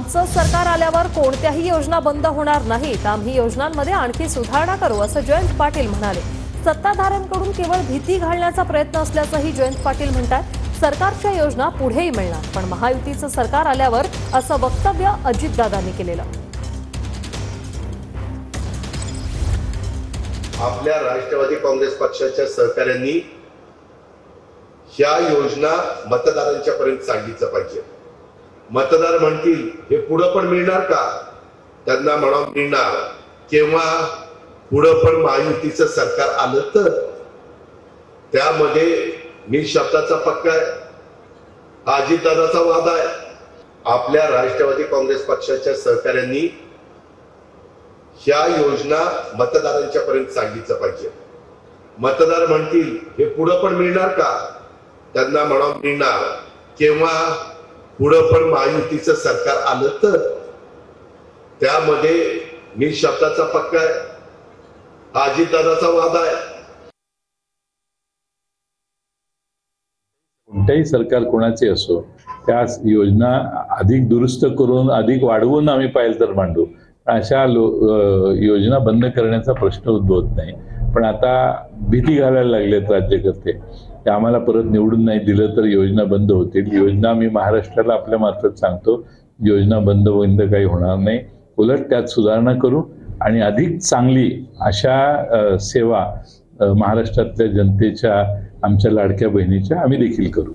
आमचं सरकार आल्यावर कोणत्याही योजना बंद होणार नाहीत, आम्ही योजनांमध्ये आणखी सुधारणा करू, असं जयंत पाटील म्हणाले। सत्ताधाऱ्यांकडून केवळ भीती घालण्याचा प्रयत्न असल्याचंही जयंत पाटील म्हणतात। सरकारच्या योजना पुढेही मिळणार, पण महायुतीचं सरकार आल्यावर असं वक्तव्य अजितदादांनी केलेलं। आपल्या राष्ट्रवादी काँग्रेस पक्षाच्या सहकाऱ्यांनी ह्या योजना मतदारांच्या पर्यंत सांगितलं पाहिजे। मतदार म्हणतील हे पुढे पण मिळणार का, त्यांना म्हणा मिळणार, केव्हा पुढे पण महायुतीचं सरकार आलं तर। त्यामध्ये मी शब्दाचा पक्का आहे, अजितदादाचा वादा आहे। आपल्या राष्ट्रवादी काँग्रेस पक्षाच्या सहकाऱ्यांनी ह्या योजना मतदारांच्या पर्यंत सांगितलं पाहिजे। मतदार म्हणतील हे पुढे पण मिळणार का, त्यांना म्हणा मिळणार, केव्हा पुढे पण महायुतीचं सरकार आलं तर। त्यामध्ये मी शब्दाचा पक्का आहे, अजितदादाचा वादा आहे। कोणत्याही सरकार कोणाचे असो, त्या योजना अधिक दुरुस्त करून अधिक वाढवून आम्ही पाहिलं तर मांडू। अशा योजना बंद करण्याचा प्रश्न उद्भवत नाही। पण आता भीती घालायला लागलेत राज्यकर्ते, ते आम्हाला परत निवडून नाही दिलं तर योजना बंद होतील। योजना मी महाराष्ट्राला आपल्या मार्फत सांगतो, योजना बंद काही होणार नाही, उलट त्यात सुधारणा करू आणि अधिक चांगली अशा सेवा महाराष्ट्रातल्या जनतेच्या, आमच्या लाडक्या बहिणीच्या आम्ही देखील करू।